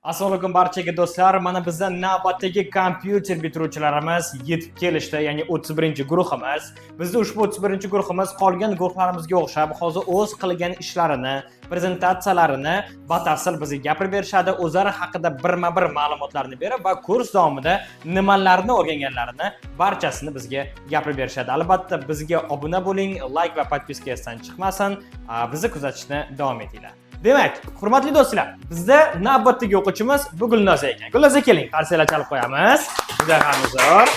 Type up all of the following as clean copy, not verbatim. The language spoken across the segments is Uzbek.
Assalomu alaykum barchaga do'stlar. Mana bizdan navbatdagi kompyuter bitiruvchilarimiz yetib kelishdi, ya'ni 31-guruhimiz. Bizda ushbu 31-guruhimiz qolgan guruhlarimizga o'xshab, hozir o'z qilgan ishlarini, prezentatsiyalarini batafsil bizga gapirib berishadi, o'zlari haqida birma-bir ma'lumotlarni berib va kurs davomida nimalarni o'rganganlarini barchasini bizga gapirib berishadi. Albatta, bizga obuna bo'ling, like va podpiskasidan chiqmasin, bizni kuzatishni davom etinglar. Demak, hurmatli do'stlar, bizda navbatdagi o'quvchimiz bu Gulnoza ekan. Gulnoza keling, qarsalar chalib qo'yamiz. Juda ham zo'r.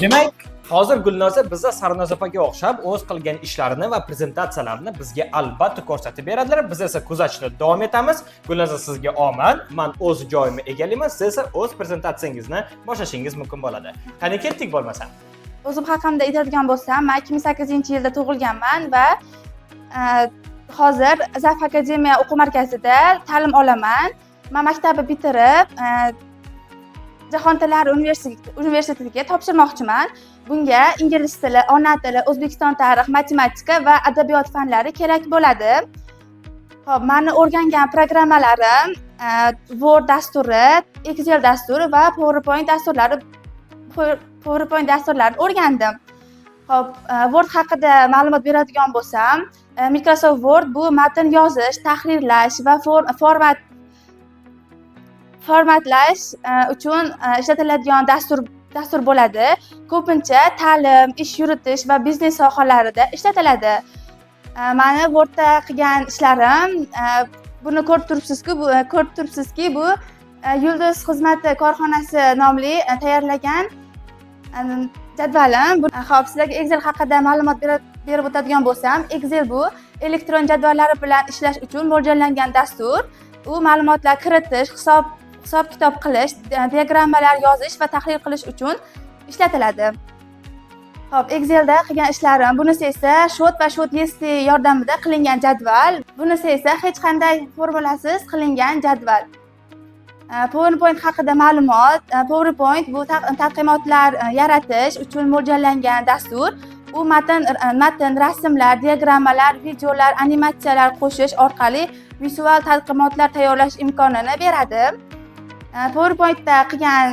Demak, hozir Gulnoza bizda Sarnoz opaga o'xshab o'z qilgan ishlarini va prezentatsiyalarini bizga albatta ko'rsatib beradilar. Biz esa kuzatishni davom etamiz. Gulnoza, sizga omad. Men o'z joyimni egallayman, siz esa o'z prezentatsiyangizni boshlashingiz mumkin bo'ladi. Qani ketdik bo'lmasa. O'zim haqimda aytadigan bo'lsam, men 2008-yilda tug'ilganman va hozir Zaf akademiya o'quv markazida ta'lim olaman. Men maktabni bitirib, Jahon tillari universitetiga topshirmoqchiman. Bunga ingliz tili, ona tili, O'zbekiston tarixi, matematika va adabiyot fanlari kerak bo'ladi. Xo'p, meni o'rgangan programmalarim Word dasturi, Excel dasturi va PowerPoint dasturlarini o'rgandim. Xo'p, Word haqida ma'lumot beradigan bo'lsam, Microsoft Word bu matn yozish, tahrirlash va formatlash uchun ishlatiladigan dastur bo'ladi. Ko'pincha ta'lim, ish yuritish va biznes sohalarida ishlatiladi. Meni Wordda qilgan ishlarim, buni ko'rib turibsizki, bu Yulduz xizmati korxonasi nomli tayyorlagan jadvalim. Xo'p, sizlarga Excel haqida ma'lumot berib o'tadigan bo'lsam, Excel bu elektron jadvallari bilan ishlash uchun mo'ljallangan dastur. U ma'lumotlar kiritish, hisob-kitob qilish, diagrammalar yozish va tahlil qilish uchun ishlatiladi. Xo'p, Excelda qilgan ishlarim, bunisi esa Shot va Shot.st yordamida qilingan jadval. Bunisi esa hech qanday formulasiz qilingan jadval. PowerPoint haqida ma'lumot. PowerPoint bu taqdimotlar yaratish uchun mo'ljallangan dastur. U matn, rasmlar, diagrammalar, videolar, animatsiyalar qo'shish orqali vizual taqdimotlar tayyorlash imkonini beradi. PowerPointda qilgan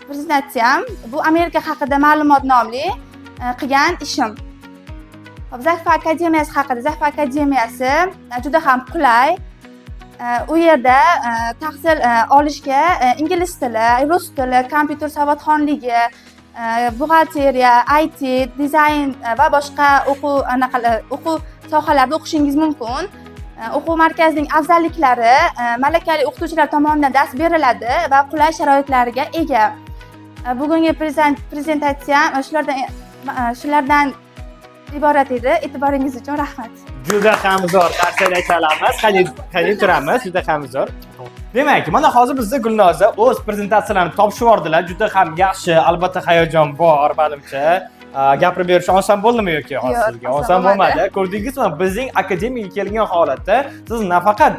prezentatsiyam bu Amerika haqida ma'lumot nomli qilgan ishim. Zaf akademiyasi haqida. Zaf akademiyasi juda ham qulay. U yerda tahsil olishga ingliz tili, rus tili, kompyuter savodxonligi, buxgalteriya, IT, dizayn va boshqa o'quv sohalarida o'qishingiz mumkin. O'quv markazining afzalliklari malakali o'qituvchilar tomonidan dars beriladi va qulay sharoitlarga ega. Bugungi prezentatsiyam shulardan iborat edi. E'tiboringiz uchun rahmat. Juda ham zo'r, qarsalar chalamiz. Qani turamiz, juda ham zo'r. Demak, mana hozir bizda Gulnoza o'z prezentatsiyalarini topshirib yubordilar. Juda ham yaxshi, albatta hayajon bor, menimcha. Gapirib berish oson bo'ldimi yoki hozirga? Oson bo'lmadi. Ko'rdingizmi, bizning akademiyaga kelgan holatda siz nafaqat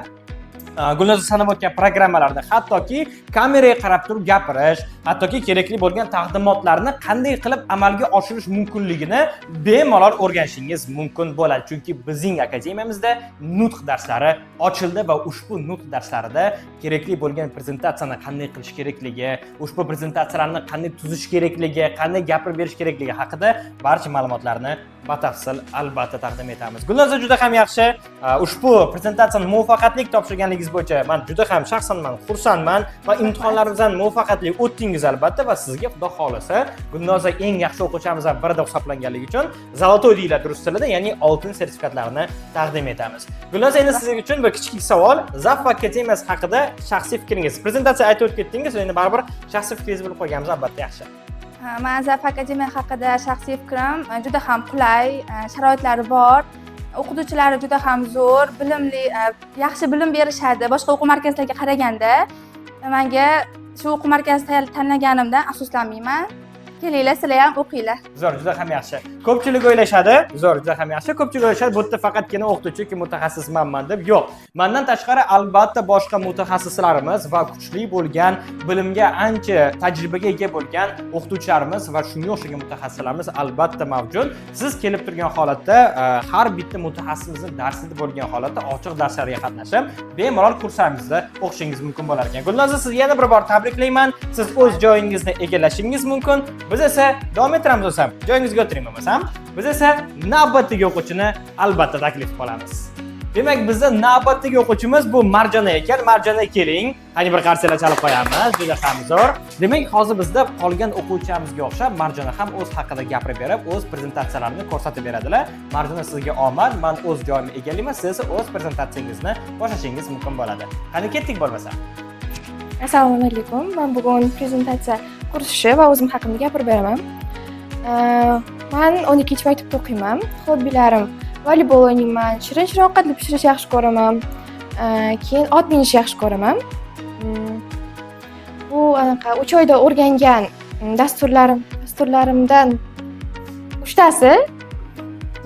Gulnoza sanab o'tgan programmalarda, hattoki kameraga qarab turib gapirish, hattoki kerakli bo'lgan taqdimotlarni qanday qilib amalga oshirish mumkinligini bemalol o'rganishingiz mumkin bo'ladi. Chunki bizning akademiyamizda nutq darslari ochildi va ushbu nutq darslarida kerakli bo'lgan prezentatsiyani qanday qilish kerakligi, ushbu prezentatsiyalarni qanday tuzish kerakligi, qanday gapirib berish kerakligi haqida barcha ma'lumotlarni batafsil albatta taqdim etamiz. Gulnoza juda ham yaxshi. Ushbu prezentatsiyani muvaffaqiyatli topshirganingiz bo'yicha men juda ham shaxsan xursandman va imtihonlaringizdan muvaffaqiyatli o'tdingiz albatta va sizga xudo xolasa Gulnoza eng yaxshi o'quvchilarimizdan biri deb hisoblanganligi uchun Zolotoy deyiladi rus tilida, ya'ni oltin sertifikatlarini taqdim etamiz. Gulnoza, endi siz uchun bir kichik savol. Zaf akademiyasi haqida shaxsiy fikringiz. Prezentatsiya aytib o'tib ketdingiz, endi baribir shaxsiy fikringizni bilib qo'yganimiz albatta yaxshi. Men Zaf akademiya haqida shaxsiy fikrim juda ham qulay, sharoitlari bor. O'qituvchilari juda ham zo'r, bilimli, yaxshi bilim berishadi. Boshqa o'quv markazlariga qaraganda menga shu o'quv markazini tanlaganimdan afsuslanmayman. Kelinglar, sizlar ham o'qinglar. Zo'r, juda ham yaxshi. Ko'pchilik o'ylashadi, zo'r, juda ham yaxshi. Ko'pchilik o'ylashadi, bu yerda faqatgina o'qituvchi yoki mutaxassismanman deb. Yo'q. Mendan tashqari albatta boshqa mutaxassislarimiz va kuchli bo'lgan, bilimga ancha tajribaga ega bo'lgan o'qituvchilarimiz va shunga o'xshagan mutaxassislarimiz albatta mavjud. Siz kelib turgan holatda har bitta mutaxassisimizning darsida bo'lgan holatda ochiq darslarga qatnashib, bemalol kurslarimizda o'qishingiz mumkin bo'lar ekan. Gulnoza, sizga yana bir bor tabriklayman. Siz o'z joyingizni egallashingiz mumkin. Biz esa davom ettiramiz o'sam. Joyingizga o'tiring bo'lmasam. Biz esa navbatdagi o'quvchini albatta taklif qilamiz. Demak, bizning navbatdagi o'quvchimiz bu Marjona ekan. Marjona, keling. Qani bir qarsalar chalib qo'yamiz. Juda ham zo'r. Demak, hozir bizda qolgan o'quvchilarimizga o'xshab Marjona ham o'z haqida gapirib berib, o'z prezentatsiyalarini ko'rsatib beradilar. Marjona, sizga omad. Men o'z joyimni egallayman. Siz esa o'z prezentatsiyangizni boshlashingiz mumkin bo'ladi. Qani ketdik bo'lmasa. Assalomu alaykum. Men bugun prezentatsiya kursi va o'zim haqimda gapirib beraman. Men 12-maktabda o'qiyman. Hobbilarim voleybol o'ynayman, shirin ovqatli pishirish yaxshi ko'raman. Keyin ot minish yaxshi ko'raman. Bu anaqa 3 oyda o'rgangan dasturlarimdan 3tasi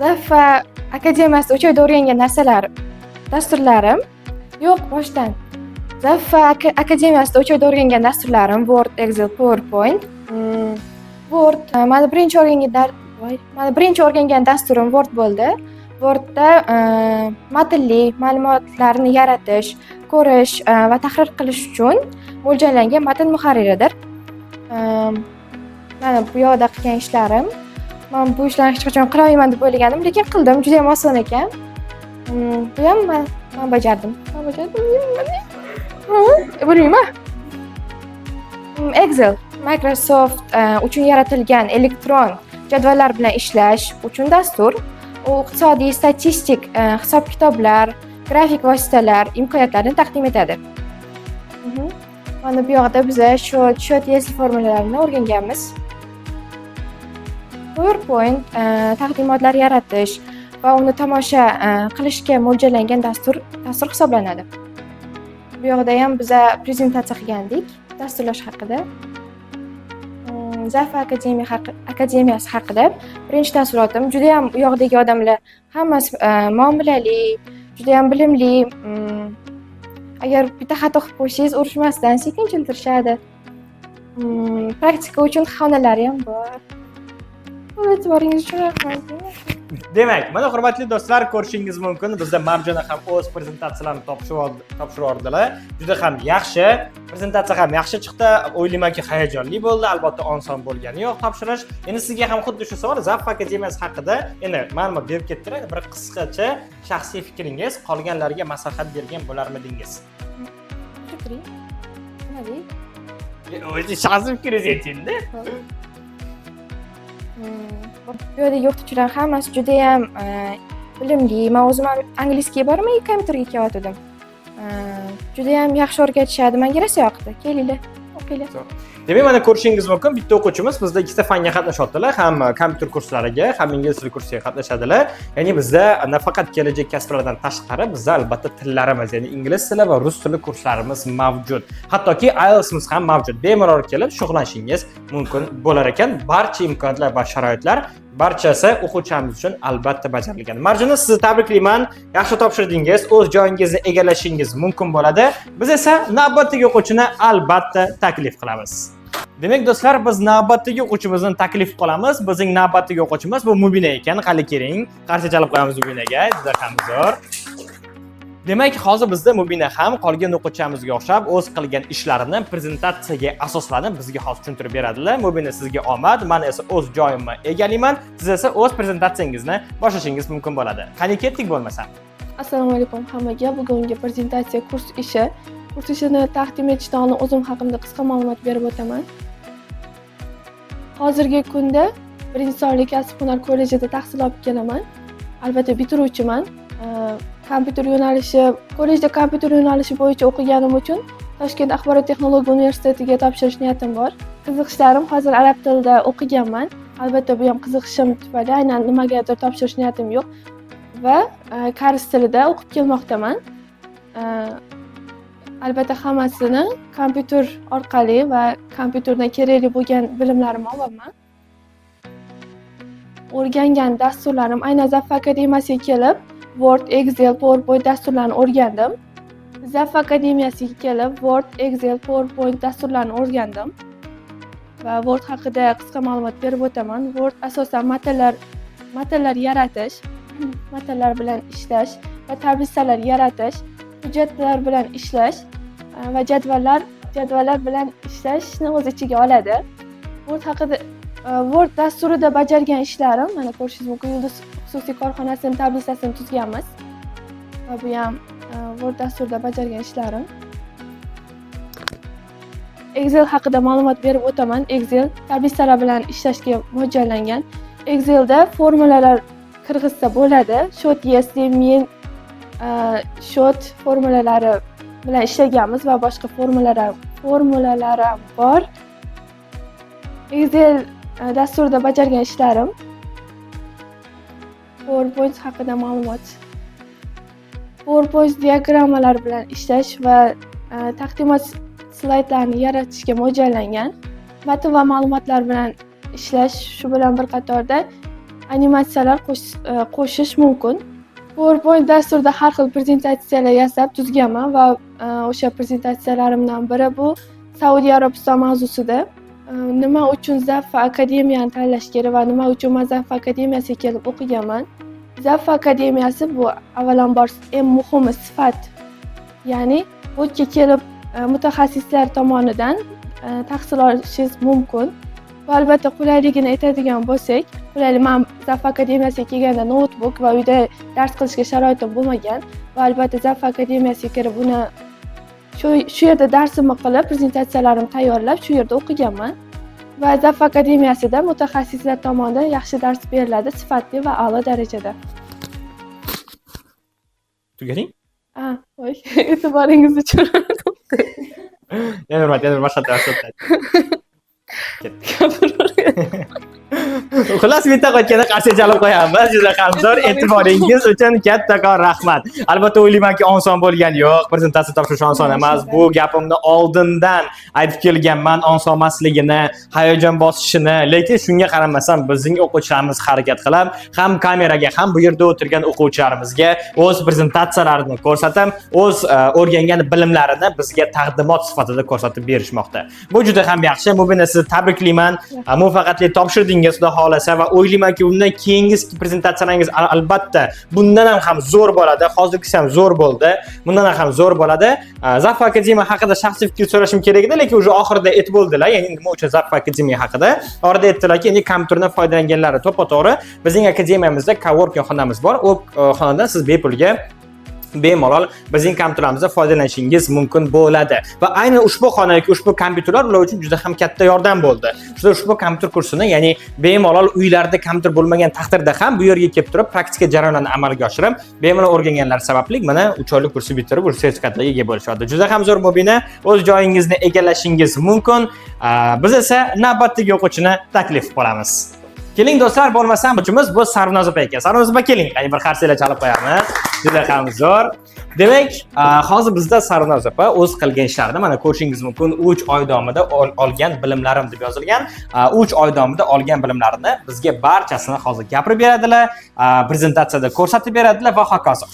Zafa akademiyasida 3 oyda o'rgangan dasturlarim yo'q boshdan. Zafa akademiyasida 3 oyda o'rgangan dasturlarim Word, Excel, PowerPoint. Word mana birinchi o'rgangan dasturim Word bo'ldi. Wordda matnli ma'lumotlarni yaratish, ko'rish va tahrir qilish uchun mo'ljallangan matn muharriridir. Mana bu yoqda qilgan ishlarim. Men bu ishlarni hech qachon qila olmayman deb o'ylagandim, lekin qildim. Juda ham oson ekan. Bu ham men bajardim. Bilmayman. Excel Microsoft uchun yaratilgan elektron jadvallar bilan ishlash uchun dastur. U iqtisodiy, statistik hisob-kitoblar, grafik vositalar, imkoniyatlarni taqdim etadi. Mana bu yoqda biz short yezli formulalarni o'rganganmiz. PowerPoint taqdimotlar yaratish va uni tomosha qilishga mo'ljallangan dastur hisoblanadi. Bu yoqda ham biz prezentatsiya qilgandik dasturlash haqida. Zafa akademiyasi haqida birinchi taassurotim juda ham u yoqdagi odamlar hammasi muomalali, juda ham bilimli. Agar bitta xato qilib qo'ysangiz urishmasdan sekin tushuntirishadi. Praktika uchun xonalari ham bor. E'tiboringiz uchun rahmat. Demak, mana hurmatli do'stlar, ko'rishingiz mumkin. Bizda Marjona ham o'z prezentatsiyalarini topshirdilar. Juda ham yaxshi. Prezentatsiya ham yaxshi chiqdi. O'ylaymanki, hayajonli bo'ldi. Albatta, oson bo'lgani yo'q topshirish. Endi sizga ham xuddi shu savol Zafa akademiyasi haqida endi ma'lumot berib ketdilar. Bir qisqacha shaxsiy fikringiz, qolganlarga maslahat bergan bo'larmidingiz? Nima deydi? O'zi shaxsiy fikringiz ayting-da. Bu yerdagi o'qituvchilar hammasi juda ham bilimli. Men o'zim angliyskiga bormay kompyuterga kelyotgandim. Juda ham yaxshi o'rgatishadi. Menga rosa yoqdi. Kelinglar, o'qinglar. Demak, mana ko'rishingiz mumkin, bitta o'quvchimiz bizda ikkita fanga qatnashyaptilar, ham kompyuter kurslariga, ham ingliz tili kursiga qatnashadilar. Ya'ni bizda nafaqat kelajak kasblardan tashqari, bizda albatta tillarimiz, ya'ni ingliz tili va rus tili kurslarimiz mavjud. Hattoki IELTS'imiz ham mavjud. Bemalol kelib shug'ullanishingiz mumkin bo'lar ekan. Barcha imkoniyatlar va sharoitlar barchasi o'quvchilarimiz uchun albatta bajarilgan. Marjona, sizni tabriklayman. Yaxshi topshirdingiz, o'z joyingizni egallashingiz mumkin bo'ladi. Biz esa navbatdagi o'quvchini albatta taklif qilamiz. Demak do'stlar, biz navbatdagi o'quvchimizni taklif qilamiz. Bizning navbatdagi o'quvchimiz bu Mubina ekan. Qani keling, qarshi chalib qo'yamiz Mubinaga. Juda ham zo'r. Demak, hozir bizda Mubina ham qolgan o'quvchilarimizga o'xshab o'z qilgan ishlarini prezentatsiyaga asoslanib bizga hozir tushuntirib beradilar. Mubina, sizga omad, men esa o'z joyimni egallayman. Siz esa o'z prezentatsiyangizni boshlashingiz mumkin bo'ladi. Qani ketdik bo'lmasa. Assalomu alaykum hammaga. Bugungi prezentatsiya kurs ishini taqdim etishdan oldin o'zim haqimda qisqa ma'lumot berib o'taman. Hozirgi kunda Birinchi sonli kasb-hunar kollejida tahsil olib kelaman. Albatta bitiruvchiman. Kollejda kompyuter yo'nalishi bo'yicha o'qiganim uchun Toshkent axborot texnologiya universitetiga topshirish niyatim bor. Qiziqishlarim hozir arab tilida o'qiganman. Albatta bu ham qiziqishim tufayli aynan nimagadir topshirish niyatim yo'q va koreys tilida o'qib kelmoqdaman. Albatta hammasini kompyuter orqali va kompyuterdan kerakli bo'lgan bilimlarimni olaman. o'rgangan dasturlarim aynan Zaf Akademiyasiga kelib, Word, Excel, PowerPoint dasturlarini o'rgandim. Zaf Akademiyasiga kelib, Word, Excel, PowerPoint dasturlarini o'rgandim. Va Word haqida qisqa ma'lumot berib o'taman. Word asosan matnlar yaratish, matnlar bilan ishlash va tablisalar yaratish, hujjatlar bilan ishlash va jadvallar bilan ishlashni o'z ichiga oladi. Word dasturida bajargan ishlarim, mana ko'rishingiz mumkin, Yulduz xususiy korxonasining tablisasini tuzganmiz. Va bu ham Word dasturida bajargan ishlarim. Excel haqida ma'lumot berib o'taman. Excel tablisalar bilan ishlashga mo'ljallangan. Excelda formulalar kirgizsa bo'ladi. Shot, если, men shot formulalari bilan ishlaganmiz va boshqa formulalar ham bor. Excel dasturida bajargan ishlarim. PowerPoint haqida ma'lumot. PowerPoint diagrammalar bilan ishlash va taqdimot slaydlarni yaratishga mo'ljallangan. Matn va ma'lumotlar bilan ishlash, shu bilan bir qatorda animatsiyalar qo'shish mumkin. PowerPoint dasturida har xil prezentatsiyalar yasab tuzganman va o'sha prezentatsiyalarimdan biri bu Saudiya Arabiston mavzusida. Nima uchun Zaf Akademiyani tanlash kerak va nima uchun men Zaf Akademiyasiga kelib o'qiganman? Zaf Akademiyasi bu avvalambor eng muhimi sifat. Ya'ni bu yerga kelib mutaxassislar tomonidan tahsil olishingiz mumkin. Va albatta qulayligini aytadigan bo'lsak, qulaylik, men Zaf Akademiyasiga kelganda notebook va uyda dars qilishga sharoitim bo'lmagan va albatta Zaf Akademiyasiga kirib buni shu yerda darsimni qilib, prezentatsiyalarimni tayyorlab, shu yerda o'qiganman. Va Zaf Akademiyasida mutaxassislar tomonidan yaxshi dars beriladi, sifatli va a'lo darajada. Tugading? Voy, e'tiboringiz uchun. Yana boshqa Xullas, bitta qo'yganda qarshi chalib qo'yamiz. Juda ham zo'r, e'tiboringiz uchun kattakon rahmat. Albatta o'ylaymanki, oson bo'lgani yo'q. Prezentatsiya topshirish oson emas. Bu gapimni oldindan aytib kelganman, oson emasligini, hayajon bosishini, lekin shunga qaramasam bizning o'quvchilarimiz harakat qilib, ham kameraga, ham bu yerda o'tirgan o'quvchilarimizga o'z prezentatsiyalarini ko'rsatib, o'z o'rgangan bilimlarini bizga taqdimot sifatida ko'rsatib berishmoqda. Bu juda ham yaxshi. Bu meni sizni tabriklayman. Muvaffaqiyatli topshirdingiz, Xudo xolasa, va o'ylaymanki, undan keyingi prezentatsiyalaringiz albatta bundan ham zo'r bo'ladi. Hozirgisi ham zo'r bo'ldi. Bundan ham zo'r bo'ladi. Zaf Akademiya haqida shaxsiy fikr so'rashim kerak edi, lekin o'sha oxirida aytib bo'ldilar. Ya'ni nima uchun Zaf Akademiya haqida? Orada aytdilarki, endi kompyuterdan foydalanganlari to'ppa-to'g'ri bizning akademiyamizda coworking xonamiz bor. U xonadan siz bepulga bemalol bizning kompyuterlarimizdan foydalanishingiz mumkin bo'ladi. Va aynan ushbu xona yoki ushbu kompyuterlar ular uchun juda ham katta yordam bo'ldi. Ushbu kompyuter kursini, ya'ni bemalol uylarida kompyuter bo'lmagan taqdirda ham bu yerga kelib turib, praktika jarayonlarini amalga oshirib, bemalol o'rganganlar sababli mana 3 oylik kursni bitirib, o'sha sertifikatlarga ega bo'lishadi. Juda ham zo'r Mubina, o'z joyingizni egallashingiz mumkin. Biz esa navbatdagi o'quvchini taklif qilamiz. Keling do'stlar, bo'lmasam uchimiz bu Sarvinoz opa ekan. Sarvinoz opa keling, qani bir qarsaklar chalib qo'yamiz. Juda ham zo'r. Demak, hozir bizda Sarvinoz opa o'z qilgan ishlarini mana ko'rishingiz mumkin. 3 oy davomida olgan bilimlarim deb yozilgan. 3 oy davomida olgan bilimlarini bizga barchasini hozir gapirib beradilar, prezentatsiyada ko'rsatib beradilar va hokazo.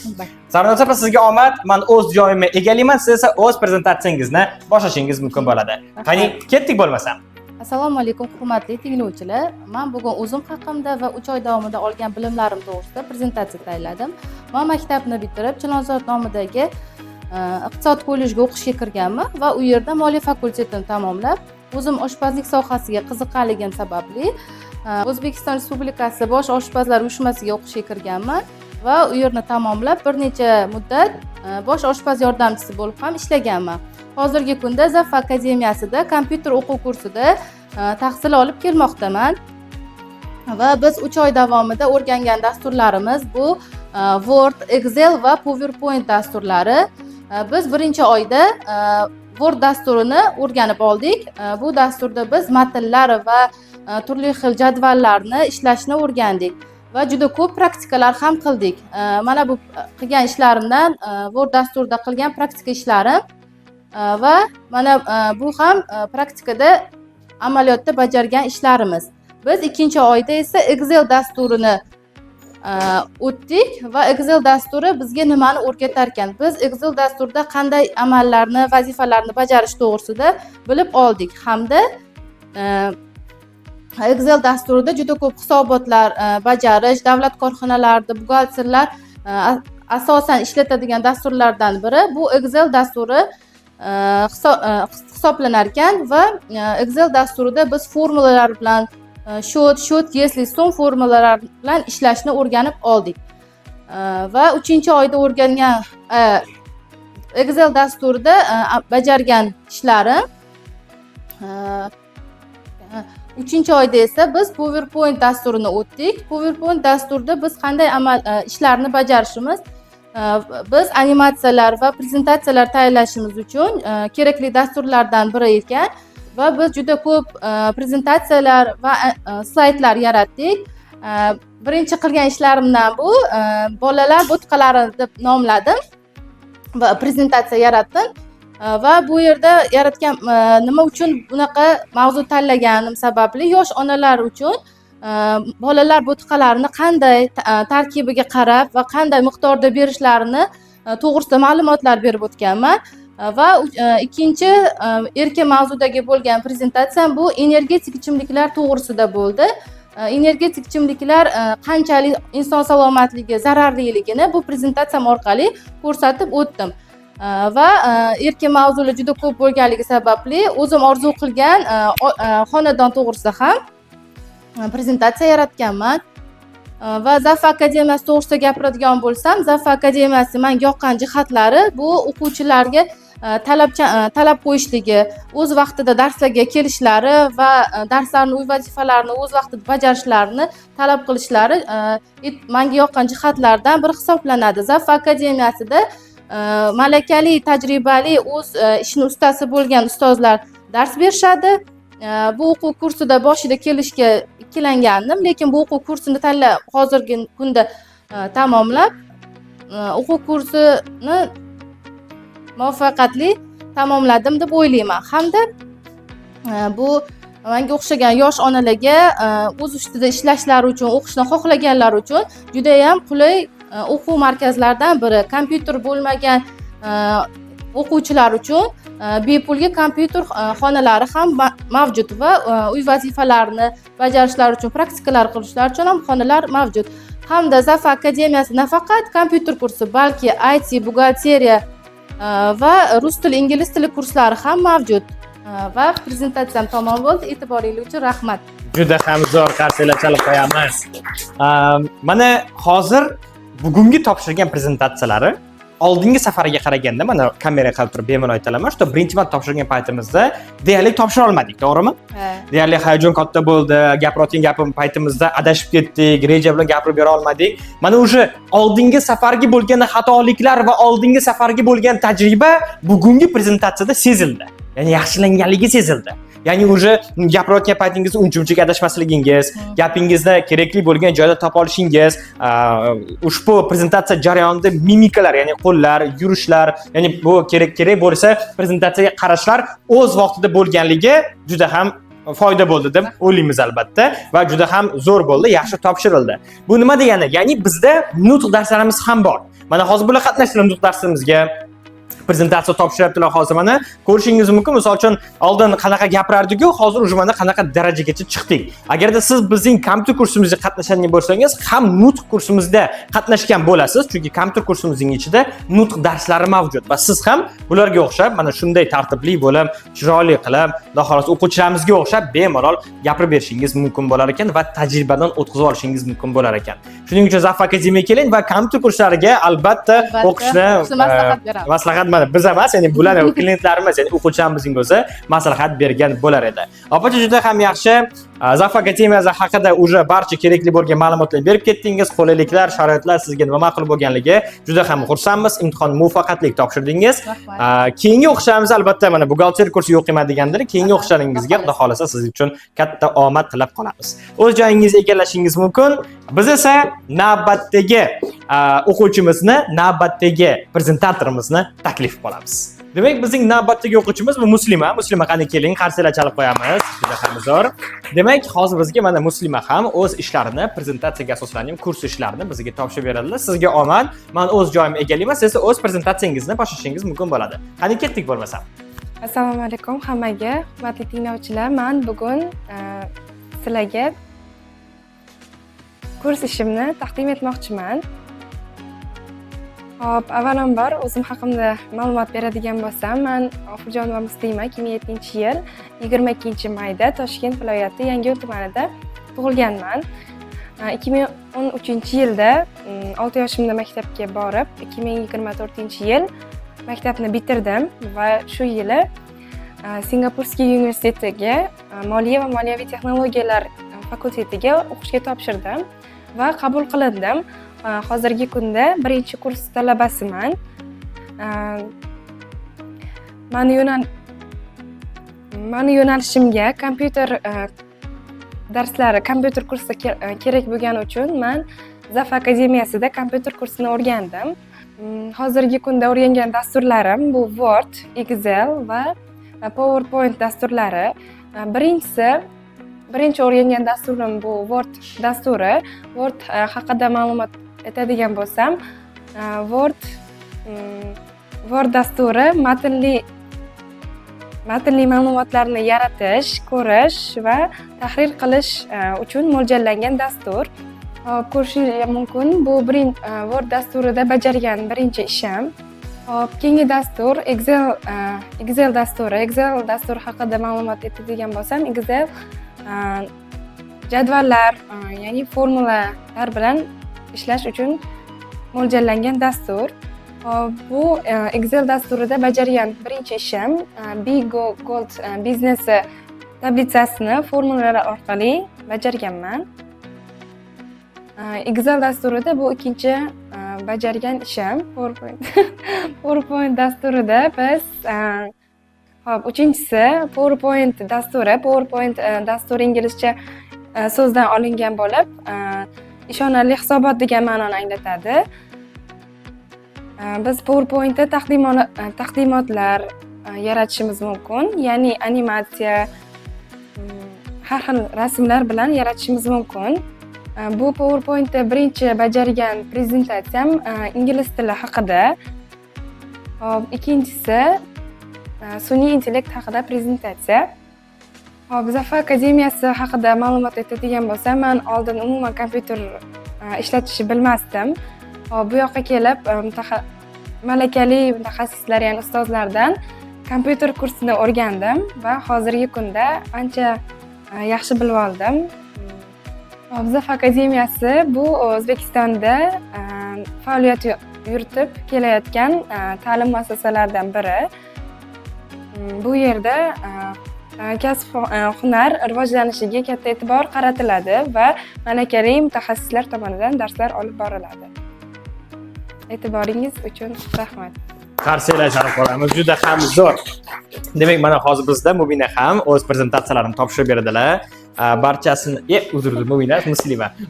Sarvinoz opa, sizga omad. Men o'z joyimni egallayman, siz esa o'z prezentatsiyangizni boshlashingiz mumkin bo'ladi. Qani, ketdik bo'lmasam. Assalomu alaykum, hurmatli tinglovchilar. Men bugun o'zim haqimda va 3 oy davomida olgan bilimlarim to'g'risida prezentatsiya tayyorladim. Men maktabni bitirib, Chilonzor nomidagi iqtisod kollejiga o'qishga kirganman va u yerda moliya fakultetini tamomlab, o'zim oshpazlik sohasiga qiziqqanligim sababli O'zbekiston Respublikasi bosh oshpazlar uyushmasiga o'qishga kirganman va u yerni tamomlab bir necha muddat bosh oshpaz yordamchisi bo'lib ham ishlaganman. Hozirgi kunda Zaf Akademiyasida kompyuter o'quv kursida tahsil olib kelmoqdaman. Va biz 3 oy davomida o'rgangan dasturlarimiz bu Word, Excel va PowerPoint dasturlari. Biz birinchi oyda Word dasturini o'rganib oldik. Bu dasturda biz matnlar va turli xil jadvallarni ishlashni o'rgandik va juda ko'p praktikalar ham qildik. Mana bu qilgan ishlarimdan Word dasturida qilgan praktika ishlarim va mana bu ham praktikada amaliyotda bajargan ishlarimiz. Biz ikkinchi oyda esa Excel dasturini o'tdik va Excel dasturi bizga nimani o'rgatar ekan? Biz Excel dasturida qanday amallarni, vazifalarni bajarish to'g'risida bilib oldik hamda Excel dasturida juda ko'p hisobotlar bajarish, davlat korxonalarida buxgalterlar asosan ishlatadigan dasturlardan biri bu Excel dasturi hisoblanar ekan va Excel dasturida biz formulalar bilan shot, если sum formulalari bilan ishlashni o'rganib oldik. Va 3-oyda o'rgangan Excel dasturida bajargan ishlarim 3-oyda esa biz PowerPoint dasturini o'tdik. PowerPoint dasturida biz qanday ishlarni bajarishimiz, biz animatsiyalar va prezentatsiyalar tayyorlashimiz uchun kerakli dasturlardan biri ekan va biz juda ko'p prezentatsiyalar va slaydlar yaratdik. Birinchi qilgan ishlarimdan bu bolalar bo'tqalari deb nomladim va prezentatsiya yaratdim. Va bu yerda yaratgan nima uchun bunaqa mavzu tanlaganim sababli yosh onalar uchun bolalar bo'tqalarini qanday tarkibiga qarab va qanday miqdorda berishlarini to'g'risida ma'lumotlar berib o'tganman. Va ikkinchi erkin mavzudagi bo'lgan prezentatsiyam bu energetik ichimliklar to'g'risida bo'ldi. Energetik ichimliklar qanchalik inson salomatligiga zararliligini bu prezentatsiyam orqali ko'rsatib o'tdim. Va erkin mavzular juda ko'p bo'lganligi sababli o'zim orzu qilgan xonadon to'g'risida ham prezentatsiya yaratganman. Va Zaf akademiyasi to'g'risida gapiradigan bo'lsam, Zaf akademiyasi menga yoqqan jihatlari bu o'quvchilarga talab qo'yishligi, o'z vaqtida darslarga kelishlari va darslarni, uy vazifalarini o'z vaqtida bajarishlarini talab qilishlari menga yoqqan jihatlardan biri hisoblanadi. Zaf akademiyasida malakali, tajribali, o'z ishini ustasi bo'lgan ustozlar dars berishadi. Bu o'quv kursida boshida kelishga ikkilangandim, lekin bu o'quv kursini tanlab hozirgi kunda tamomlab o'quv kursini muvaffaqiyatli tamomladim deb o'ylayman. Hamda bu menga o'xshagan yosh onalarga o'z ustida ishlashlari uchun, o'qishni xohlaganlar uchun juda ham qulay o'quv markazlaridan biri. Kompyuter bo'lmagan o'quvchilar uchun bepulga kompyuter xonalari ham mavjud va uy vazifalarini bajarishlari uchun, praktikalar qilishlari uchun ham xonalar mavjud. Hamda Zaf akademiyasi nafaqat kompyuter kursi, balki IT, buxgalteriya va rus tili, ingliz tili kurslari ham mavjud. Va prezentatsiyam tamom bo'ldi. E'tiboringiz uchun rahmat. Juda ham zo'r qarshilar chalib qo'yamiz. Mana hozir bugungi topshirgan prezentatsiyalari oldingi safariga qaraganda mana kameraga qarab turib bemalol aytalaman, shu birinchi marta topshirgan paytimizda deyarli topshira olmadik, to'g'rimi? Deyarli hayajon katta bo'ldi, gapirayotgan gapim paytimizda adashib ketdik, reja bilan gapirib bera olmadik. Mana o'sha oldingi safargi bo'lgan xatoliklar va oldingi safargi bo'lgan tajriba bugungi prezentatsiyada sezildi. Ya'ni yaxshilanganligi sezildi. Ya'ni o'sha gapirayotgan paytingizda uncha-muncha adashmasligingiz, gapingizda kerakli bo'lgan joyda topa olishingiz, ushbu prezentatsiya jarayonida mimikalar, ya'ni qo'llar, yurishlar, ya'ni bu kerak bo'lsa prezentatsiyaga qarashlar o'z vaqtida bo'lganligi juda ham foyda bo'ldi deb o'ylaymiz albatta va juda ham zo'r bo'ldi, yaxshi topshirildi. Bu nima degani? Ya'ni bizda nutq darslarimiz ham bor. Mana hozir bular qatnashdilar nutq darsimizga. Prezentatsiya topshiryaptilar hozir mana ko'rishingiz mumkin. Misol uchun oldin qanaqa gapirardik-ku, hozir уже mana qanaqa darajagacha chiqdik. Agarda siz bizning kompyuter kursimizda qatnashgan bo'lsangiz, ham nutq kursimizda qatnashgan bo'lasiz, chunki kompyuter kursimizning ichida nutq darslari mavjud va siz ham bularga o'xshab mana shunday tartibli bo'lib, chiroyli qilib, xudo xolos o'quvchilarimizga o'xshab bemalol gapirib berishingiz mumkin bo'lar ekan va tajribadan o'tkazib olishingiz mumkin bo'lar ekan. Shuning uchun Zaf akademiyaga keling va kompyuter kurslariga albatta o'qishni maslahat biz emas, ya'ni bular klientlarimiz, ya'ni o'quvchilarimizning o'zi maslahat bergan bo'lar edi. Opacha juda ham yaxshi Zaf akademiyasi haqida o'sha barcha kerakli bo'lgan ma'lumotlarni berib ketdingiz. Qulayliklar, sharoitlar sizga nima ma'qul bo'lganligi juda ham xursandmiz. Imtihon muvaffaqiyatli topshirdingiz. Keyingi o'qishlarimiz albatta mana buxgalteriya kursi o'qiyman degandir. Keyingi o'qishlaringizga xudo xolasa siz uchun katta omad tilab qolamiz. O'z joyingizni egallashingiz mumkin. Biz esa navbatdagi o'quvchimizni, navbatdagi prezentatorimizni taklif qilamiz. Demak, bizning navbatdagi o'quvchimiz bu Muslima. Muslima qani keling, qarsilar chalib qo'yamiz. Juda ham zo'r. Demak, hozir bizga mana Muslima ham o'z ishlarini, prezentatsiyaga asoslangan kurs ishlarini bizga topshirib beradilar. Sizga omad. Men o'z joyimni egallayman, siz o'z prezentatsiyangizni boshlashingiz mumkin bo'ladi. Qani ketdik bo'lmasa. Assalomu alaykum hammaga, hurmatli tinglovchilar. Men bugun sizlarga kurs ishimni taqdim etmoqchiman. Hop, avvalambor o'zim haqimda ma'lumot beradigan bo'lsam, men G'ofurjonova Muslima 2007-yil 22-mayda Toshkent viloyati Yangiyo'l tumanida tug'ilganman. 2013-yilda 6 yoshimda maktabga borib, 2024-yil maktabni bitirdim va shu yili Singapurskiy universitetiga moliya va moliyaviy texnologiyalar fakultetiga o'qishga topshirdim va qabul qilindim. Hozirgi kunda 1-kurs talabasiman. Mani yo'nalishimga kompyuter darslari, kompyuter kursi kerak bo'lgani uchun men Zaf akademiyasida kompyuter kursini o'rgandim. Hozirgi kunda o'rgangan dasturlarim bu Word, Excel va PowerPoint dasturlari. Birinchi o'rgangan dasturim bu Word dasturi. Word haqida ma'lumot aytadigan bo'lsam, Word dasturi matnli ma'lumotlarni yaratish, ko'rish va tahrir qilish uchun mo'ljallangan dastur. Ko'rishingiz mumkin, bu Word dasturida bajargan birinchi ishim. Keyingi dastur Excel dasturi. Excel dasturi haqida ma'lumot aytadigan bo'lsam, Excel jadvallar, ya'ni formulalar bilan ishlash uchun mo'ljallangan dastur. Bu Excel dasturida bajargan birinchi ishim Bigo Gold biznesi tablitsasini formulalar orqali bajarganman. Excel dasturida bu ikkinchi bajargan ishim. PowerPoint dasturida biz uchinchisi PowerPoint dasturi. PowerPoint dasturi inglizcha so'zdan olingan bo'lib, ishonarli hisobot degan ma'noni anglatadi. Biz PowerPointda taqdimotlar yaratishimiz mumkin, ya'ni animatsiya, har xil rasmlar bilan yaratishimiz mumkin. Bu PowerPointda birinchi bajargan prezentatsiyam ingliz tili haqida. Ikkinchisi sun'iy intellekt haqida prezentatsiya. Zaf akademiyasi haqida ma'lumot aytadigan bo'lsam, men oldin umuman kompyuter ishlatishni bilmasdim. Bu yoqqa kelib malakali mutaxassislar, ya'ni ustozlardan kompyuter kursini o'rgandim va hozirgi kunda ancha yaxshi bilib oldim. Zaf akademiyasi bu O'zbekistonda faoliyat yuritib kelayotgan ta'lim muassasalaridan biri. Bu yerda kasb hunar rivojlanishiga katta e'tibor qaratiladi va malakali mutaxassislar tomonidan darslar olib boriladi. E'tiboringiz uchun rahmat. Qarsilar chalib qolamiz. Juda ham zo'r. Demak, mana hozir bizda Mubina ham o'z prezentatsiyalarini topshirib berdilar. Barchasini,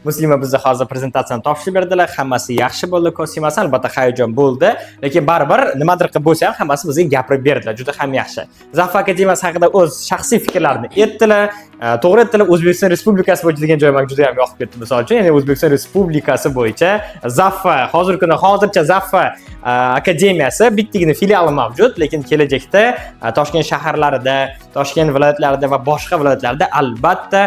Muslima bizga hozir prezentatsiyani topshirib berdilar. Hammasi yaxshi bo'ldi, ko'rsimasi albatta hayajon bo'ldi, lekin baribir nimadir qilib bo'lsa ham hammasi bizga gapirib berdilar. Juda ham yaxshi. Zaf akademiyasi haqida o'z shaxsiy fikrlarini aytdilar. To'g'ri aytdilar, O'zbekiston Respublikasi bo'yicha degan joy menga juda ham yoqib ketdi. Misol uchun, ya'ni O'zbekiston Respublikasi bo'yicha Zaffa, hozircha Zaffa akademiyasi bittagina filiali mavjud, lekin kelajakda Toshkent shaharlarida, Toshkent viloyatlarida va boshqa viloyatlarda albatta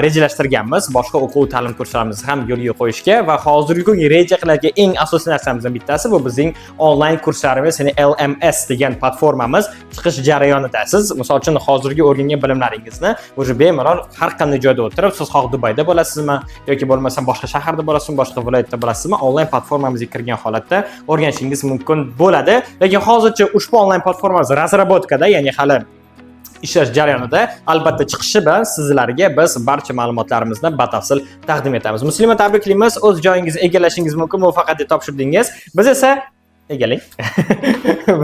rejalashtirganmiz boshqa o'quv ta'lim kurslarimizni ham yo'lga qo'yishga va hozirgi kungi reja qilayotgan eng asosiy narsamizdan bittasi bu bizning onlayn kurslarimiz, ya'ni LMS degan platformamiz chiqish jarayonida. Siz misol uchun hozirgi o'rgangan bilimlaringizni o'sha bemalol har qanday joyda o'tirib, siz xoh Dubayda bo'lasizmi yoki bo'lmasa boshqa shaharda bo'lasizmi, boshqa viloyatda bo'lasizmi, onlayn platformamizga kirgan holatda o'rganishingiz mumkin bo'ladi. Lekin hozircha ushbu onlayn platformamiz razrabotkada, ya'ni hali ishlash jarayonida, albatta chiqishi bilan sizlarga biz barcha ma'lumotlarimizni batafsil taqdim etamiz. Muslima, tabriklaymiz, o'z joyingizni egallashingiz mumkin, muvaffaqiyatli topshirdingiz. Biz esa egaling.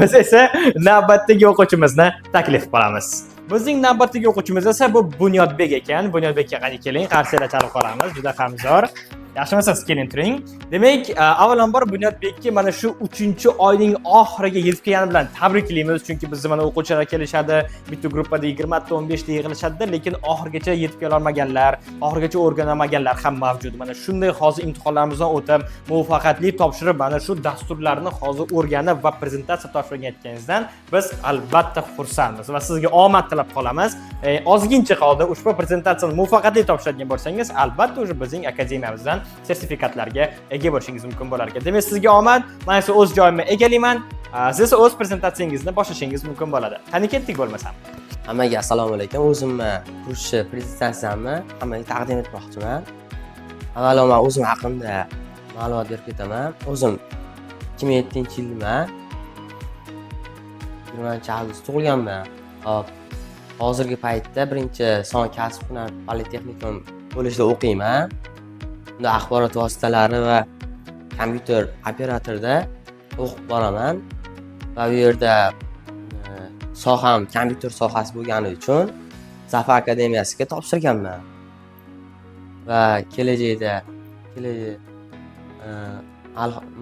Biz esa navbatdagi o'quvchimizni taklif qilamiz. Bizning navbatdagi o'quvchimiz esa bu Bunyodbek ekan. Bunyodbekka qani keling, qarsilar chalib qolamiz. Juda ham zo'r. Yaxshimisiz? Keling turing. Demak, avvalambor Bunyodbekka mana shu 3-oyning oxiriga yetib kelgani bilan tabriklaymiz, chunki bizda mana o'quvchilar kelishadi, bitta gruppada 20 ta 15 ta yig'ilishadi, lekin oxirigacha yetib kela olmaganlar, oxirigacha o'rgana olmaganlar ham mavjud. Mana shunday hozir imtihonlarimizdan o'tib, muvaffaqiyatli topshirib, mana shu dasturlarni hozir o'rganib va prezentatsiya topshirganingizdan biz albatta xursandmiz va sizga omad tilab qolamiz. Ozgincha qoldi. Ushbu prezentatsiyani muvaffaqiyatli topshiradigan bo'lsangiz, albatta o'sha bizning akademiyamizdan sertifikatlarga ega bo'lishingiz mumkin bo'lar ekan. Demak, sizga omad. Men esa o'z joyimni egallayman. Siz o'z prezentatsiyangizni boshlashingiz mumkin bo'ladi. Qani ketdik bo'lmasam. Hammaga assalomu alaykum. O'zimni kursi prezentatsiyamni hammaga taqdim etmoqchiman. Avvalo men o'zim haqimda ma'lumot berib ketaman. O'zim 2007-yilman. 20-avgust tug'ilganman. Hop. Hozirgi paytda birinchi son kasb-hunar politexnikum kollejda o'qiyman. Unda axborot vositalari va kompyuter operatorida o'qib boraman. Va bu yerda soham kompyuter sohasi bo'lgani uchun Zafa akademiyasiga topshirganman. Va kelajakda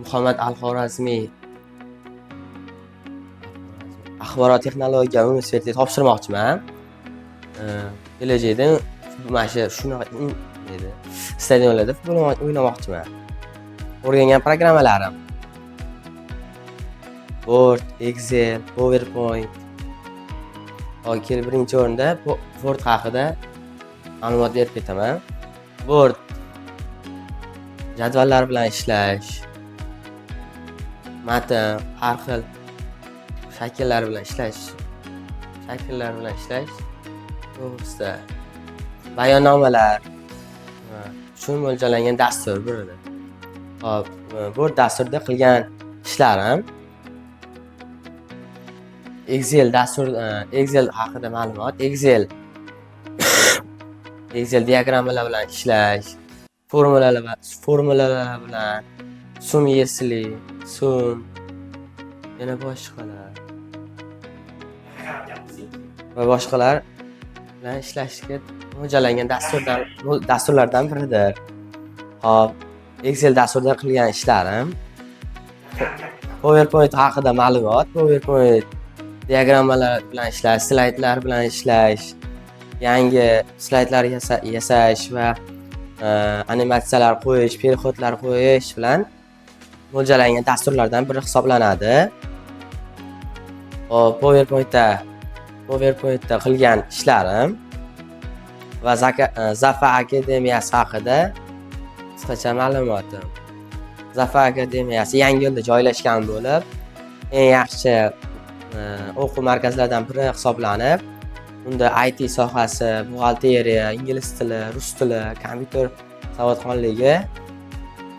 Muhammad Al-Xorazmiy axborot texnologiya universitetiga topshirmoqchiman. Kelajakda mana shunaqa stadionlarda futbol o'ynamoqchiman. O'rgangan programmalarim Word, Excel, PowerPoint. Hozir birinchi o'rinda Word haqida ma'lumot berib ketaman. Word jadvallar bilan ishlash, matn, har xil shakllar bilan ishlash to'g'risida bayonnomalar uchun mo'ljallangan dastur bo'ladi. Hop, bu dasturda qilgan ishlarim Excel haqida ma'lumot, Excel diagrammalar bilan ishlash, formulalar bilan sum yesli, sum yana boshqalar bilan ishlashga mo'ljallangan dasturlardan biridir. Hop, Excel dasturida qilgan ishlarim PowerPoint haqida ma'lumot, PowerPoint diagrammalar bilan ishlash, slaydlar bilan ishlash, yangi slaydlar yasash va animatsiyalar qo'yish, переходlar qo'yish bilan mo'ljallangan dasturlardan biri hisoblanadi. Hop, PowerPointda qilgan ishlarim va Zafa akademiyasi haqida qisqacha ma'lumotim. Zafa akademiyasi Yangiyo'lda joylashgan bo'lib, eng yaxshi o'quv markazlaridan biri hisoblanib, unda IT sohasi, buxgalteriya, ingliz tili, rus tili, kompyuter savodxonligi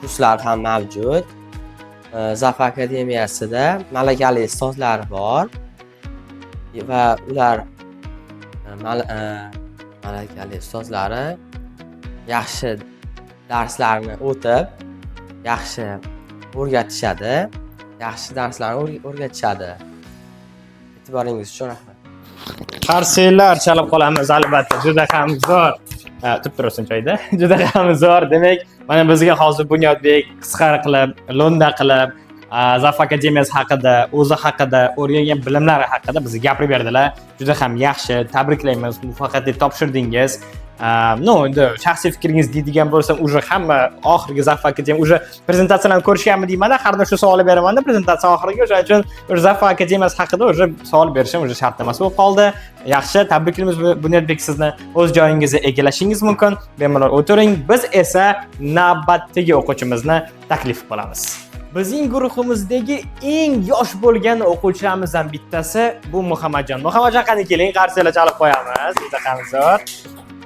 kurslari ham mavjud. Zafa akademiyasida malakali ustozlar bor va ular malakali ustozlari yaxshi darslarni o'tib, yaxshi o'rgatishadi, yaxshi darslarni o'rgatishadi. E'tiboringiz uchun rahmat. Qarsiylar chalib qolamiz albatta. Juda ham zo'r. Turib tursin joyda. Juda ham zo'r. Demak, mana bizga hozir Bunyodbek qisqa qilib, lo'nda qilib, Zafa akademiyasi haqida, o'zi haqida, o'rgangan bilimlari haqida bizga gapirib berdilar. Juda ham yaxshi. Tabriklaymiz. Muvaffaqiyatli topshirdingiz. Endi shaxsiy fikringiz deydigan bo'lsam, уже hamma oxirgi Zafa akademiyasi, уже prezentatsiyalarni ko'rishganmi deyman-da, har doim shu savolni beraman-da prezentatsiya oxiriga, o'shaning uchun Zafa akademiyasi haqida уже savol berishim уже shart emas bo'lib qoldi. Yaxshi, tabriklaymiz Bunyodbek, sizni o'z joyingizni egallashingiz mumkin. Bemalol o'tiring. Biz esa navbatdagi o'quvchimizni taklif qilamiz. Bizning guruhimizdagi eng yosh bo'lgan o'quvchilarimizdan bittasi bu Muhammadjon. Muhammadjon, qani keling, qarsiylar chalib qo'yamiz. Juda ham zo'r.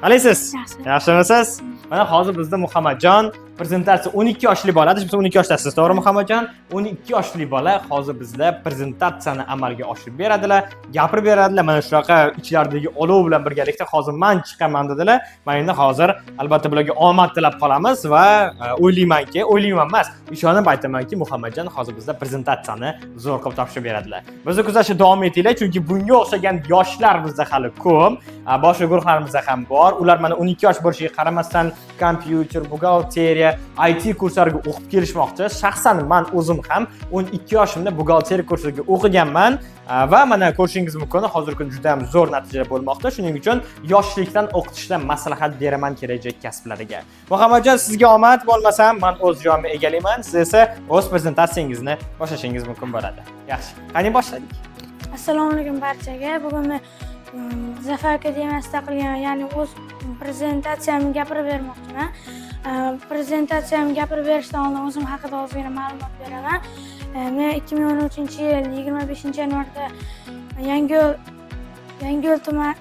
Qalaysiz? Yaxshimisiz? Mana hozir bizda Muhammadjon prezentatsiya 12 yoshli bola, siz 12 yoshdasiz, to'g'ri Muhammadjon? 12 yoshli bola hozir bizda prezentatsiyani amalga oshirib beradilar, gapirib beradilar. Mana shunaqa ichlaridagi olov bilan birgalikda hozir men chiqaman dedilar. Men endi hozir albatta bularga omad tilab qolamiz va o'ylayman emas, ishonib aytamanki, Muhammadjon hozir bizda prezentatsiyani zo'r qilib topshirib beradilar. Bizni kuzatishda davom etinglar, chunki bunga o'xshagan yoshlar bizda hali ko'p. boshqa guruhlarimizda ham bor. Ular mana 12 yosh bo'lishiga qaramasdan kompyuter, buxgalteriya, IT kurslariga o'qib kelishmoqchi. Shaxsan men o'zim ham 12 yoshimda buxgalteriya kursiga o'qiganman va mana ko'rishingiz mumkin, hozirgi kunda juda ham zo'r natija bo'lmoqda. Shuning uchun yoshlikdan o'qitishdan maslahat beraman kelajak kasblariga. Muhammadjon, sizga omad, bo'lmasam men o'z joyimni egallayman. Siz esa o'z prezentatsiyangizni boshlashingiz mumkin bo'ladi. Yaxshi. Qani boshladik. Assalomu alaykum barchaga. Bugun men Zafar akademiyasida qilgan, ya'ni o'z prezentatsiyamni gapirib bermoqchiman. Prezentatsiyamni gapirib berishdan oldin o'zim haqida ozgina ma'lumot beraman. Men 2013-yil 25-yanvarda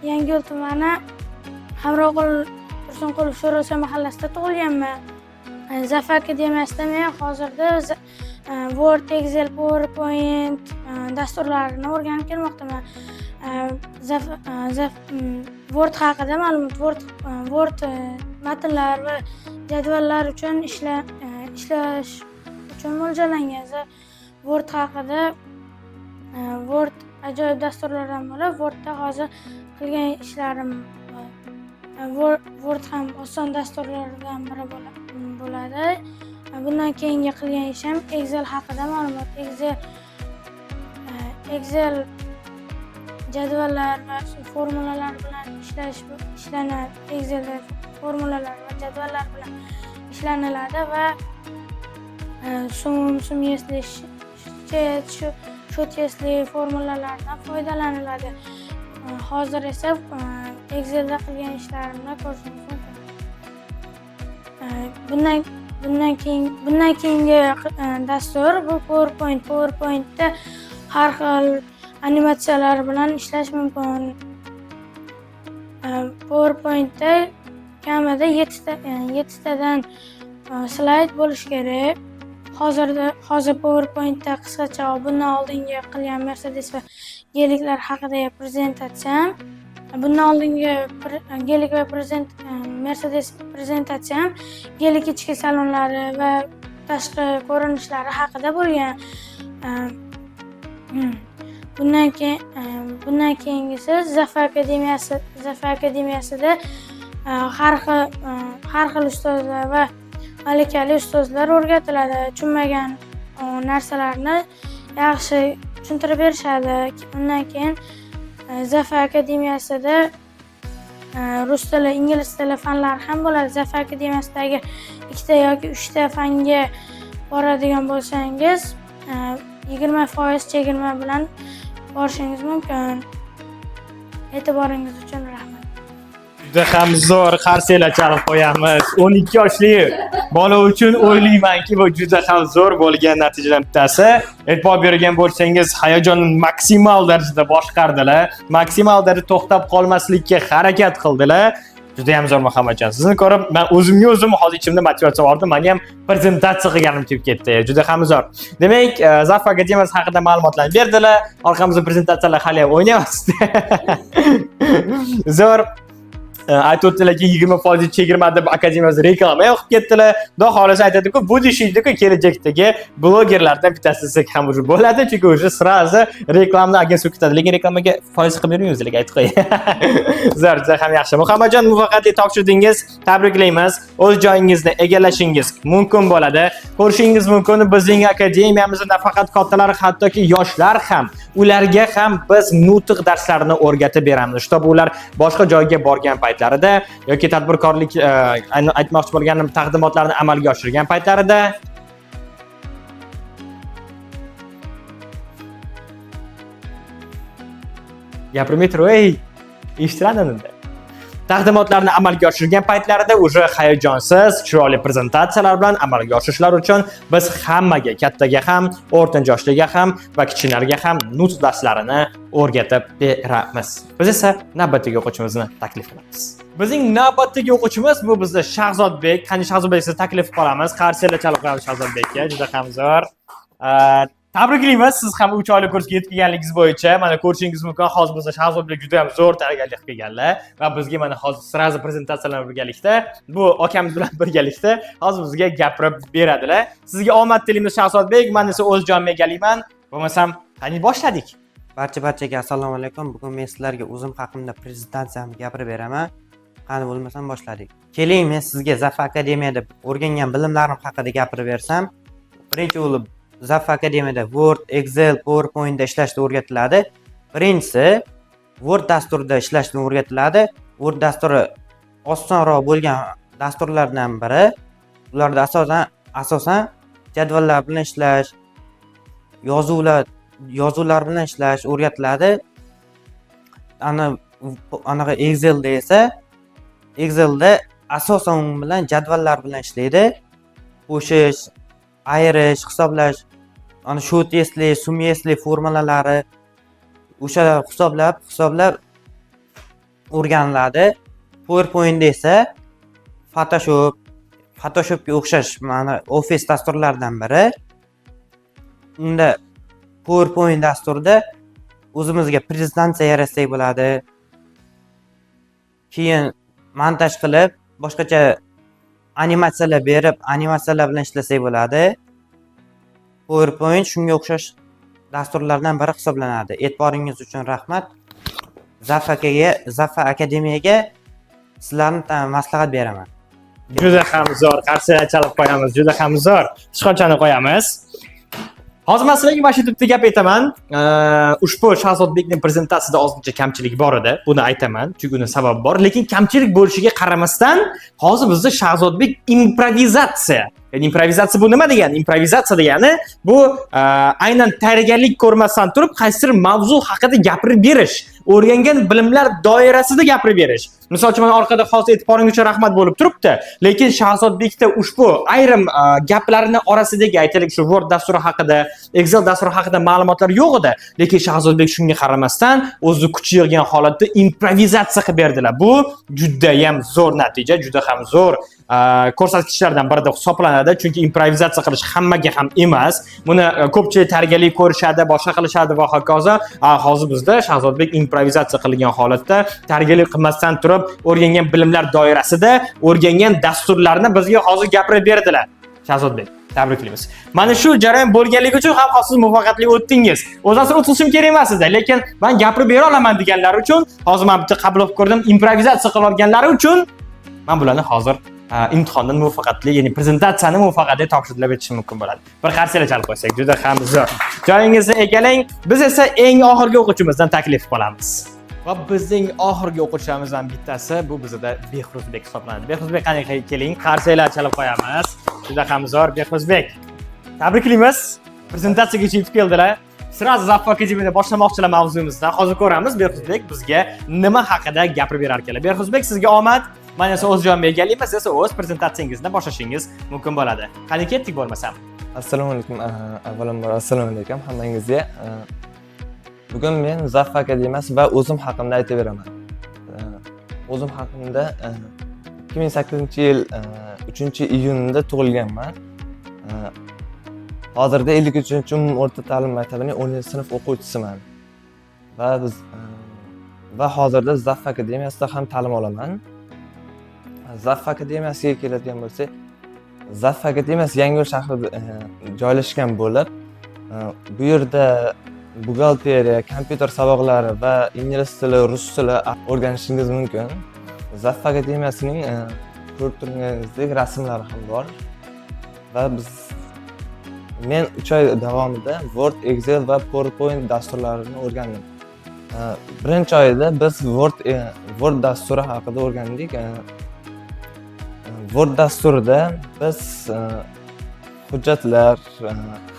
Yangiyo'l tumani Hamroqul Tursunqulov Sho'rosa mahallasida tug'ilganman. Zafar akademiyasida men hozirda Word, Excel, PowerPoint dasturlarini o'rganib kelmoqdaman. Word haqida ma'lumot, Word matnlar va jadvallar uchun ishlash uchun mo'ljallangan. Word haqida Word ajoyib dasturlardan bo'lib, Wordda hozir qilgan ishlarim Word ham oson dasturlardan biri bo'ladi. Bundan keyingi qilgan ishim Excel haqida ma'lumot. Excel jadvallar va formulalar bilan ishlanadi. Excelda formulalar va jadvallar bilan ishlaniladi va sum yesli, shot yesli formulalardan foydalaniladi. Hozir esa Excelda qilgan ishlarimni ko'rishingiz mumkin. Bundan keyingi dastur bu PowerPoint. PowerPointda har xil animatsiyalar bilan ishlash mumkin. PowerPointda kamida 7 tadan slayd bo'lishi kerak. Hozir PowerPointda qisqacha bundan oldingi qilgan Mercedes va geliklar haqida prezentatsiyam. Bundan oldingi gelik va Mercedes prezentatsiyam gelik ichki salonlari va tashqi ko'rinishlari haqida bo'lgan. Bundan keyingisi Zafar akademiyasida har xil ustozlar va malakali ustozlar o'rgatiladi. Tushunmagan narsalarni yaxshi tushuntirib berishadi. Undan keyin Zafar akademiyasida rus tili, ingliz tili fanlari ham bo'ladi. Zafar akademiyasidagi 2 yoki 3 ta fanga boradigan bo'lsangiz, 20% chegirma bilan borishingiz mumkin. E'tiboringiz uchun rahmat. Juda ham zo'r qarsiylar chalib qo'yamiz. 12 yoshli bola uchun o'ylaymanki, bu juda ham zo'r bo'lgan natijadan bittasi. E'tibor bergan bo'lsangiz, hayajonni maksimal darajada boshqardilar. Maksimal darajada to'xtab qolmaslikka harakat qildilar. Juda ham zo'r Muhammadjon. Sizni ko'rib, men o'zimga hozir ichimda motivatsiya bordi. Menga ham prezentatsiya qilganim kelib ketdi. Juda ham zo'r. Demak, Zafar akademiyasi haqida ma'lumotlarni berdilar. Orqamizda prezentatsiyalar hali ham o'ynayapmiz. Zo'r. Aytib o'tdilarki 20% chegirma deb akademiyasi reklama qilib ketdilar. Xudo xolasa aytadi-ku, bu deyishdi-ku, kelajakdagi blogerlardan bittasi desak ham bo'ladi, chunki o'sha srazi reklamani agentlik kutadi. Lekin reklamaga foiz qilib bermaymiz, aytib qo'y. Zo'r, juda ham yaxshi. Muhammadjon, muvaffaqiyatli topshirdingiz. Tabriklaymiz. O'z joyingizni egallashingiz mumkin bo'ladi. Ko'rishingiz mumkin, bizning akademiyamizda nafaqat kattalar, hattoki yoshlar ham, ularga ham biz nutq darslarini o'rgatib beramiz. Shtob ular boshqa joyga borgan paytlarida yoki tadbirkorlik aytmoqchi bo'lganim taqdimotlarni amalga oshirgan paytlarida gapirmay tur, eshitiladimi? Taqdimotlarni amalga oshirgan paytlarida o'sha hayajonsiz, chiroyli prezentatsiyalar bilan amalga oshirishlari uchun biz hammaga, kattaga ham, o'rtancha yoshliga ham va kichiklarga ham nutq darslarini o'rgatib beramiz. Biz esa navbatdagi o'quvchimizni taklif qilamiz. Bizning navbatdagi o'quvchimiz bu bizda Shahzodbek. Qani Shahzodbek, sizni taklif qilamiz. Qarsiylar chalib qo'yamiz Shahzodbekka. Juda ham zo'r. Tabriklaymiz, siz ham 3 oylik kursga yetganligingiz bo'yicha. Mana ko'rishingiz mumkin, hozir bizda Shahzodbek juda ham zo'r tayyorgarlik qilganlar va bizga mana hozir sirazi prezentatsiyalar birgalikda, bu akamiz bilan birgalikda hozir bizga gapirib beradilar. Sizga omad tilaymiz Shahzodbek. Men esa o'z joyimni egallayman. Bo'lmasam, qani boshladik. Barchaga assalomu alaykum. Bugun men sizlarga o'zim haqimda prezentatsiyamni gapirib beraman. Qani bo'lmasam boshladik. Keling, men sizga Zaf Akademiyada o'rgangan bilimlarim haqida gapirib bersam. Birinchi bo'lib Zaf Akademiyada Word, Excel, PowerPointda ishlashni o'rgatiladi. Birinchisi Word dasturida ishlashni o'rgatiladi. Word dasturi osonroq bo'lgan dasturlardan biri. Ularda asosan jadvallar bilan ishlash, yozuvlar bilan ishlash o'rgatiladi. Anaqa Excelda esa Excelda asosan bilan jadvallar bilan ishlaydi. Qo'shish, ayirish, hisoblash, ana shot esli, sum esli formulalari o'sha hisoblab o'rganiladi. PowerPoint esa Photoshopga o'xshash mana Office dasturlaridan biri. Unda PowerPoint dasturida o'zimizga prezentatsiya yaratsak bo'ladi. Keyin montaj qilib, boshqacha animatsiyalar berib, animatsiyalar bilan ishlasak bo'ladi. PowerPoint shunga o'xshash dasturlardan biri hisoblanadi. E'tiboringiz uchun rahmat. Zaf Akademiyaga sizlarni maslahat beraman. Juda ham zo'r. Qarsalar chalib qo'yamiz. Juda ham zo'r. Ishqonchani qo'yamiz. Hozir men sizlarga mana shu yerda gap aytaman. Ushbu Shahzodbekning prezentatsiyasida ozgincha kamchilik bor edi. Buni aytaman, chunki uni sababi bor. Lekin kamchilik bo'lishiga qaramasdan, hozir bizda Shahzodbek improvizatsiya. Ya'ni improvizatsiya bu nima degani? Improvizatsiya degani bu aynan tayyorgarlik ko'rmasdan turib, qaysidir mavzu haqida gapirib berish, o'rgangan bilimlar doirasida gapirib berish. Misol uchun mana orqada hozir e'tiboringiz uchun rahmat bo'lib turibdi. Lekin Shahzodbekda ushbu ayrim gaplarini orasidagi aytaylik shu Word dasturi haqida, Excel dasturi haqida ma'lumotlar yo'q edi. Lekin Shahzodbek shunga qaramasdan o'zi kuchi yig'gan holatda improvizatsiya qilib berdilar. Bu juda ham zo'r natija, juda ham zo'r ko'rsatkichlardan birida hisoblanadi. Chunki improvizatsiya qilish hammaga ham emas. Buni ko'pchilik tayyorgarlik ko'rishadi, boshqa qilishadi va hokazo. Hozir bizda Shahzodbek improvizatsiya qilgan holatda tayyorgarlik qilmasdan turib o'rgangan bilimlar doirasida o'rgangan dasturlarni bizga hozir gapirib berdilar. Shahzodbek, tabriklaymiz. Mana shu jarayon bo'lganligi uchun ham siz muvaffaqiyatli o'tdingiz. O'zim o'tishim kerak emas edi, lekin men gapirib bera olaman deganlar uchun hozir men bitta qabul qilib ko'rdim. Improvizatsiya qilayotganlar uchun men bularni hozir imtihondan muvaffaqiyatli, ya'ni prezentatsiyani muvaffaqiyatli topshirib o'tishim mumkin bo'ladi. Bir qarsalar chalib qo'ysak, juda ham zo'r. Joyingizni egallang. Biz esa eng oxirgi o'quvchimizdan taklif qilamiz. Va bizning oxirgi o'quvchimizdan bittasi bu bizda Behruzbek hisoblanadi. Behruzbek, qani keling, qarsalar chalib qo'yamiz. Juda ham zo'r Behruzbek. Tabriklaymiz. Prezentatsiyaga yetib keldilar. Sirazi Zaf Akademiyada boshlamoqchilar mavzumizda. Hozir ko'ramiz Behruzbek bizga nima haqida gapirib berar ekanlar. Behruzbek, sizga omad. Mana esa o'z joyimga egallaymiz, esa o'z prezentatsiyangizni boshlashingiz mumkin bo'ladi. Qani ketdik bo'lmasam. Assalomu alaykum. Avvalambor assalomu alaykum hammangizga. Bugun men Zaf Akademiyasi va o'zim haqimda aytib beraman. O'zim haqimda 2008-yil 3-iyunda tug'ilganman. Hozirda 53-umumiy o'rta ta'lim maktabining 10-sinf o'quvchisiman. Va hozirda Zaf Akademiyasida ham ta'lim olaman. Zaf Akademiyasiga keladigan bo'lsak, Zaf Akademiyasi Yangiyo'l shahrida joylashgan bo'lib, bu yerda buxgalteriya, kompyuter saboqlari va ingliz tili, rus tili o'rganishingiz mumkin. Zaf Akademiyasining ko'rib turganingizdek rasmlari ham bor. Va men 3 oy davomida Word, Excel va PowerPoint dasturlarini o'rgandim. Birinchi oyda biz Word dasturi haqida o'rgandik. Word dasturida biz hujjatlar,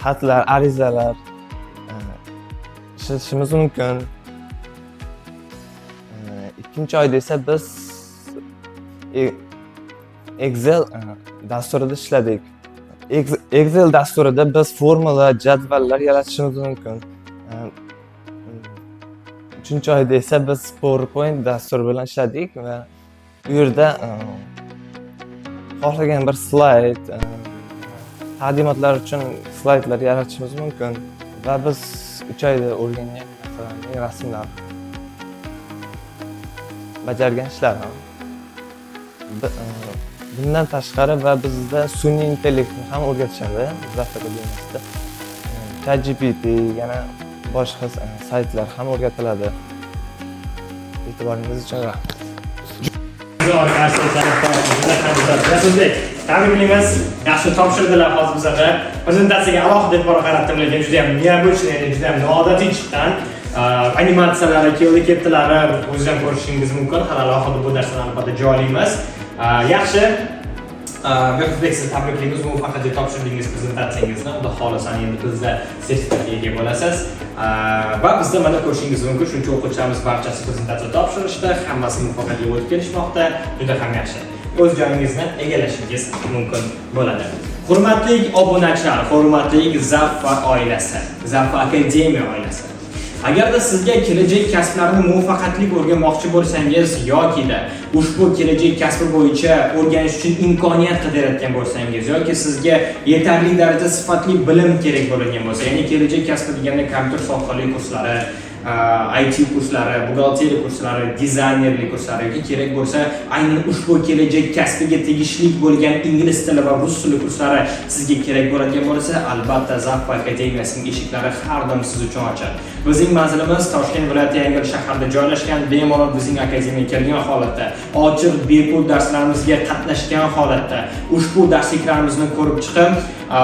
xatlar, arizalar ishlatishimiz mumkin. Ikkinchi oyda esa biz Excel dasturida ishladik. Excel dasturida biz formula, jadvallar yaratishimiz mumkin. Uchinchi oyda esa biz PowerPoint dasturi bilan ishladik va bu yerda xohlagan bir slayd, taqdimotlar uchun slaydlar yaratishimiz mumkin va biz 3 oyda o'rgangan narsalarning rasmlari, bajargan ishlarim. Bundan tashqari va bizda sun'iy intellektni ham o'rgatishadi Zaf Akademiyasida. ChatGPT, yana boshqa saytlar ham o'rgatiladi. E'tiboringiz uchun rahmat. Rasulbek, tabriklaymiz. Yaxshi topshirdilar hozir bizga. Prezentatsiyaga alohida e'tibor qaratdim, lekin juda ham neobычный, juda ham noodatiy chiqqan. Animatsiyalari, kelibdilari o'zingiz ham ko'rishingiz mumkin. Hali alohida bu narsani albatta joylaymiz. Yaxshi. Rasulbek, sizni tabriklaymiz. Muvaffaqiyatli topshirdingiz prezentatsiyangizni. Xudo xolasa endi bizda sertifikatga ega bo'lasiz. Va bizda mana ko'rishingiz mumkin. Shuncha o'quvchilarimiz barchasi prezentatsiya topshirishdi. Hammasi muvaffaqiyatli o'tib kelishmoqda. Juda ham yaxshi. O'z joyingizni egallashingiz mumkin bo'ladi. Hurmatli obunachilar, hurmatli Zaffa oilasi, Zaffa akademiya oilasi. Agarda sizga kelajak kasblarni muvaffaqiyatli o'rganmoqchi bo'lsangiz yoki-da ushbu kelajak kasbi bo'yicha o'rganish uchun imkoniyat qidirayotgan bo'lsangiz yoki sizga yetarli darajada sifatli bilim kerak bo'lgan bo'lsa, ya'ni kelajak kasbi deganda kompyuter sohali kurslari, IT kurslari, buxgalteriya kurslari, dizaynerlik kurslari yoki kerak bo'lsa, aynan ushbu kelajak kasbiga tegishli bo'lgan ingliz tili va rus tili kurslari sizga kerak bo'ladigan bo'lsa, albatta Zaffa akademiyasining eshiklari har doim siz uchun ochiq. Bizning manzilimiz Toshkent viloyati Yangiyo'l shahrida joylashgan. Bemalol bizning akademiyaga kelgan holatda, ochiq bepul darslarimizga qatnashgan holatda ushbu darsliklarimizni ko'rib chiqib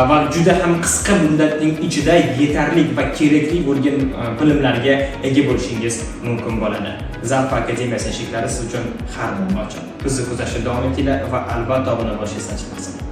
va juda ham qisqa muddatning ichida yetarli va kerakli bo'lgan bilimlarga ega bo'lishingiz mumkin bo'ladi. Zaffa akademiyasi eshiklari siz uchun har doim ochiq. Bizni kuzatishda davom etinglar va albatta obuna bo'lishingizni unutmang.